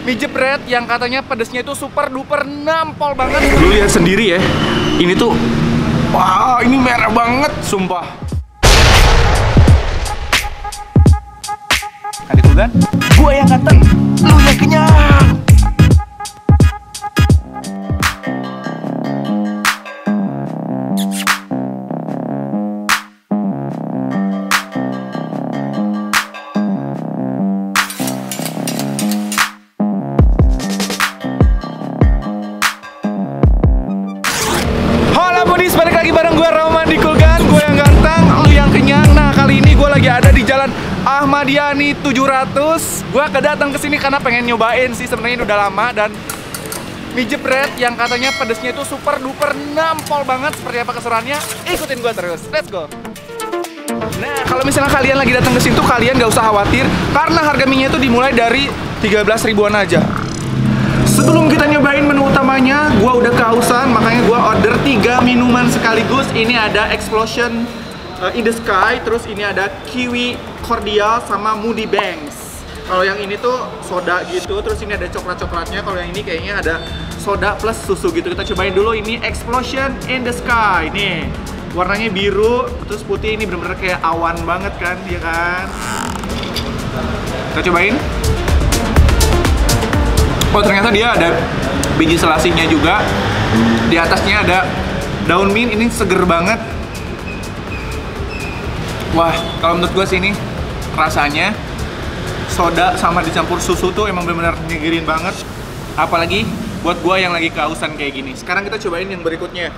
mie jebret yang katanya pedesnya itu super duper nampol banget. Lu lihat sendiri ya, ini tuh, wah ini merah banget, sumpah. Kan itu kan, gue yang ganteng, lu yang kenyang. Balik lagi bareng gue Roman di Kulgan, gue yang ganteng, lu yang kenyang. Nah kali ini gue lagi ada di Jalan Ahmad Yani 700. Gue kedatang ke sini karena pengen nyobain sih, sebenarnya udah lama, dan mie jebret yang katanya pedesnya itu super duper nampol banget. Seperti apa keseruannya? Ikutin gue terus, let's go. Nah kalau misalnya kalian lagi datang ke sini tuh kalian gak usah khawatir karena harga mie-nya itu dimulai dari 13 ribuan aja. Sebelum kita nyobain menu utamanya, gua udah kehausan, makanya gua order 3 minuman sekaligus. Ini ada Explosion in the Sky, terus ini ada Kiwi Cordial sama Moody Banks. Kalau yang ini tuh soda gitu, terus ini ada coklat-coklatnya. Kalau yang ini kayaknya ada soda plus susu gitu. Kita cobain dulu ini Explosion in the Sky. Nih, warnanya biru, terus putih, ini bener-bener kayak awan banget kan, ya kan? Kita cobain. Oh ternyata dia ada biji selasinya juga. Di atasnya ada daun mint, ini seger banget. Wah, kalau menurut gue sih ini rasanya soda sama dicampur susu tuh emang bener-bener nyegerin banget. Apalagi buat gue yang lagi kehausan kayak gini. Sekarang kita cobain yang berikutnya.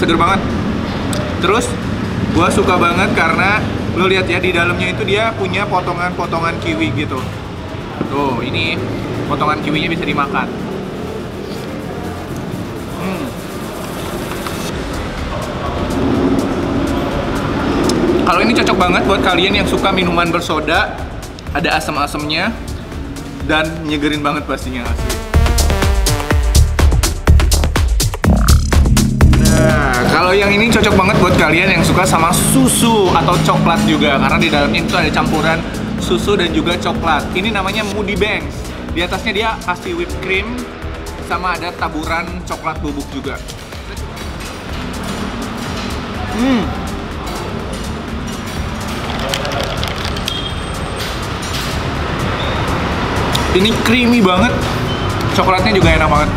Seger banget. Terus gua suka banget karena lo lihat ya, di dalamnya itu dia punya potongan-potongan kiwi gitu. Tuh, ini potongan kiwinya bisa dimakan. Kalau ini cocok banget buat kalian yang suka minuman bersoda, ada asam-asamnya dan nyegerin banget pastinya asli. Kalau yang ini cocok banget buat kalian yang suka sama susu atau coklat juga, karena di dalamnya itu ada campuran susu dan juga coklat. Ini namanya Moody Banks. Di atasnya dia kasih whipped cream sama ada taburan coklat bubuk juga. Ini creamy banget. Coklatnya juga enak banget.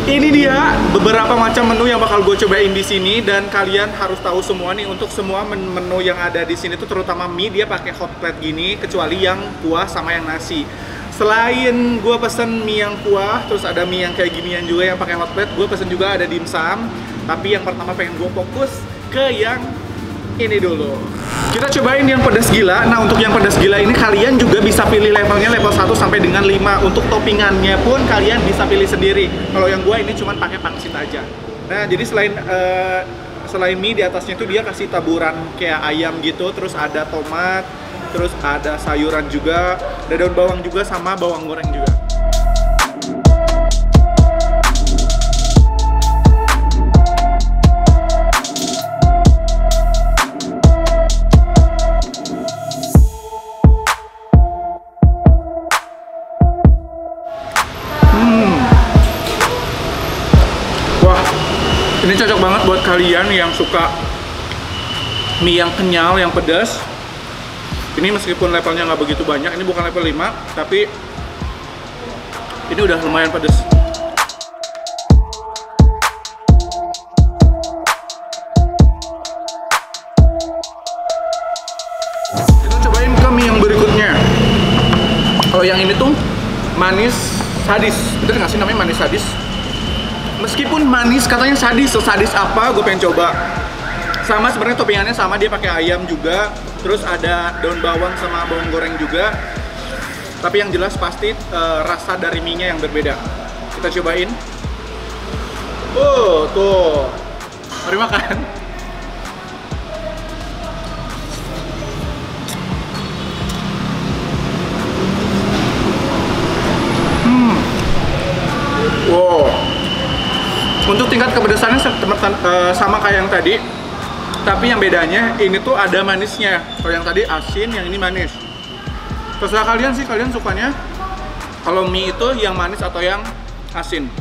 Ini dia beberapa macam menu yang bakal gue cobain di sini, dan kalian harus tahu semua nih, untuk semua menu yang ada di sini tuh terutama mie dia pakai hot plate gini, kecuali yang kuah sama yang nasi. Selain gue pesen mie yang kuah, terus ada mie yang kayak ginian juga yang pakai hot plate, gue pesen juga ada dimsum. Tapi yang pertama pengen gue fokus ke yang ini dulu. Kita cobain yang pedas gila. Nah untuk yang pedas gila ini kalian juga bisa pilih levelnya, level 1 sampai dengan 5. Untuk toppingannya pun kalian bisa pilih sendiri. Kalau yang gua ini cuma pakai pangsit aja. Nah jadi selain mie, di atasnya itu dia kasih taburan kayak ayam gitu, terus ada tomat, terus ada sayuran juga, ada daun bawang juga sama bawang goreng juga. Ini cocok banget buat kalian yang suka mie yang kenyal, yang pedas. Ini meskipun levelnya nggak begitu banyak, ini bukan level 5, tapi ini udah lumayan pedas. Kita cobain ke mie yang berikutnya. Kalau yang ini tuh manis sadis, bener nggak sih namanya manis sadis? Meskipun manis katanya sadis, sesadis apa gue pengen coba. Sama sebenarnya toppingannya sama, dia pakai ayam juga, terus ada daun bawang sama bawang goreng juga. Tapi yang jelas pasti rasa dari mie-nya yang berbeda. Kita cobain. Oh tuh, Mari makan. Wow. Untuk tingkat kepedesannya sama kayak yang tadi, tapi yang bedanya ini tuh ada manisnya. Kalau yang tadi asin, yang ini manis. Terserah kalian sih, kalian sukanya kalau mie itu yang manis atau yang asin.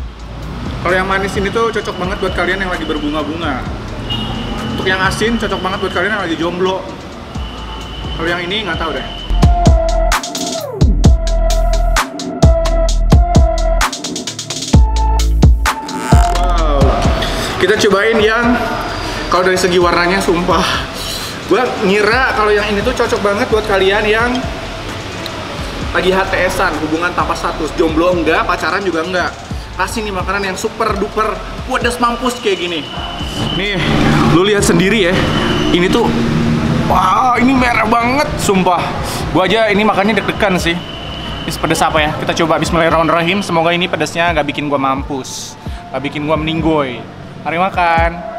Kalau yang manis ini tuh cocok banget buat kalian yang lagi berbunga-bunga. Untuk yang asin cocok banget buat kalian yang lagi jomblo. Kalau yang ini nggak tahu deh. Kita cobain yang kalau dari segi warnanya sumpah gue ngira kalau yang ini tuh cocok banget buat kalian yang lagi HTS-an, hubungan tanpa status, jomblo enggak, pacaran juga enggak. Kasih nih makanan yang super duper pedas mampus kayak gini. Nih, lu lihat sendiri ya. Ini tuh wah, ini merah banget sumpah. Gua aja ini makannya deg-degan sih. Ini pedas apa ya? Kita coba. Bismillahirrahmanirrahim. Semoga ini pedasnya nggak bikin gua mampus, nggak bikin gua meninggoy. Mari makan.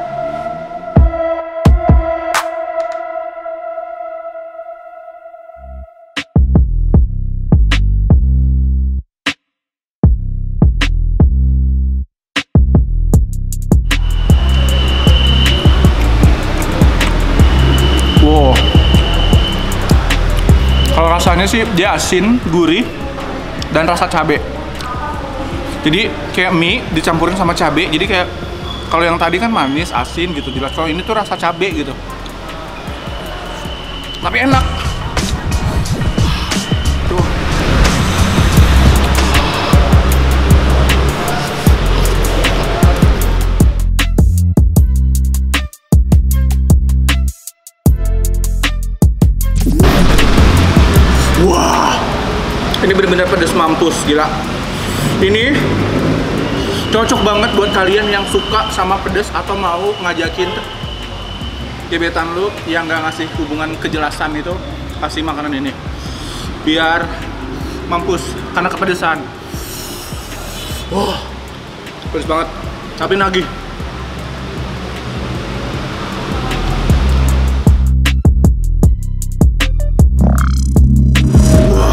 Wow. Kalau rasanya sih dia asin, gurih, dan rasa cabai. Jadi kayak mie dicampurin sama cabai. Jadi kayak kalau yang tadi kan manis, asin gitu jelas. Kalau ini tuh rasa cabai gitu. Tapi enak. Tuh. Wah. Ini benar-benar pedas mampus, gila. Ini cocok banget buat kalian yang suka sama pedas atau mau ngajakin gebetan lu yang nggak ngasih hubungan kejelasan itu, kasih makanan ini biar mampus karena kepedesan. Wah, pedas banget tapi nagih. Wah,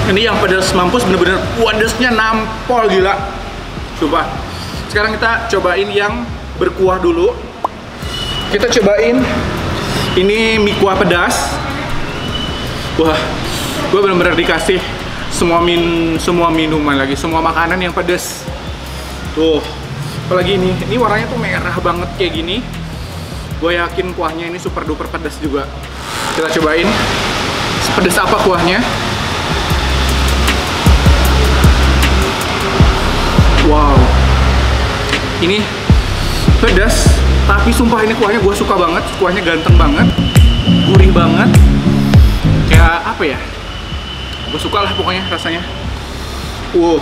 ini yang pedas mampus bener-bener pedasnya nampol gila. Coba. Sekarang kita cobain yang berkuah dulu. Kita cobain ini mie kuah pedas. Wah, gue bener-bener dikasih semua minuman lagi, semua makanan yang pedas. Tuh, apalagi ini warnanya tuh merah banget kayak gini. Gue yakin kuahnya ini super duper pedas juga. Kita cobain sepedas apa kuahnya. Wow, ini pedas, tapi sumpah ini kuahnya gue suka banget. Kuahnya ganteng banget, gurih banget. Kayak apa ya? Gue suka lah pokoknya rasanya. Wow.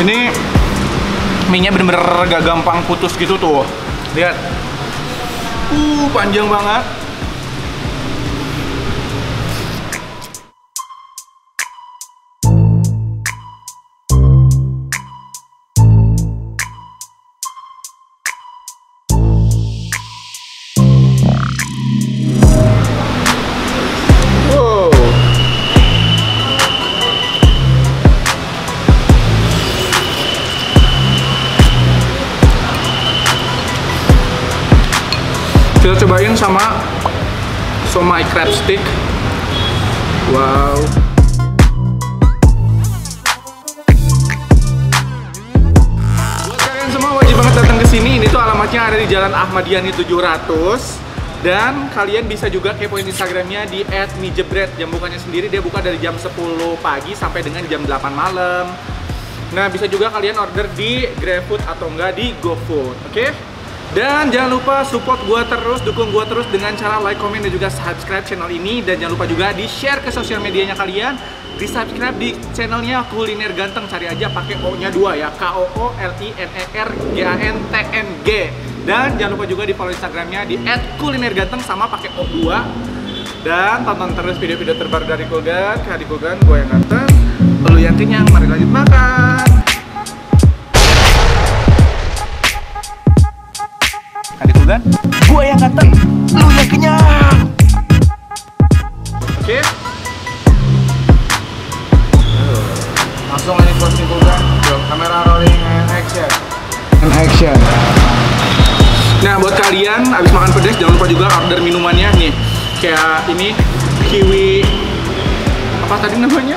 Ini mie-nya bener-bener gak gampang putus gitu tuh. Lihat. Panjang banget. Kita cobain sama somai crab stick. Wow. Buat kalian semua wajib banget datang ke sini. Ini tuh alamatnya ada di Jalan Ahmadiyani 700. Dan kalian bisa juga kepoin Instagramnya di @mijebret. Jam bukanya sendiri dia buka dari jam 10 pagi sampai dengan jam 8 malam. Nah, bisa juga kalian order di GrabFood atau enggak di GoFood, oke? Dan jangan lupa support gua terus, dukung gua terus dengan cara like, comment, dan juga subscribe channel ini. Dan jangan lupa juga di-share ke sosial medianya kalian. Di-subscribe di channelnya Kuliner Ganteng, cari aja pakai O-nya 2 ya, KOOLINERGANTNG. Dan jangan lupa juga di follow Instagramnya di @kulinerganteng sama pakai O2. Dan tonton terus video-video terbaru dari Kulgan. Kayak di Kulgan, gue yang ganteng, lu yang kenyang. Mari lanjut makan. Kayak di Kulgan, gue yang ganteng, lu yang kenyang. Oke. Langsung aja closing Kulgan. Kamera rolling and action. And action. Nah, buat kalian abis makan pedas jangan lupa juga order minumannya nih. Kayak ini kiwi apa tadi namanya?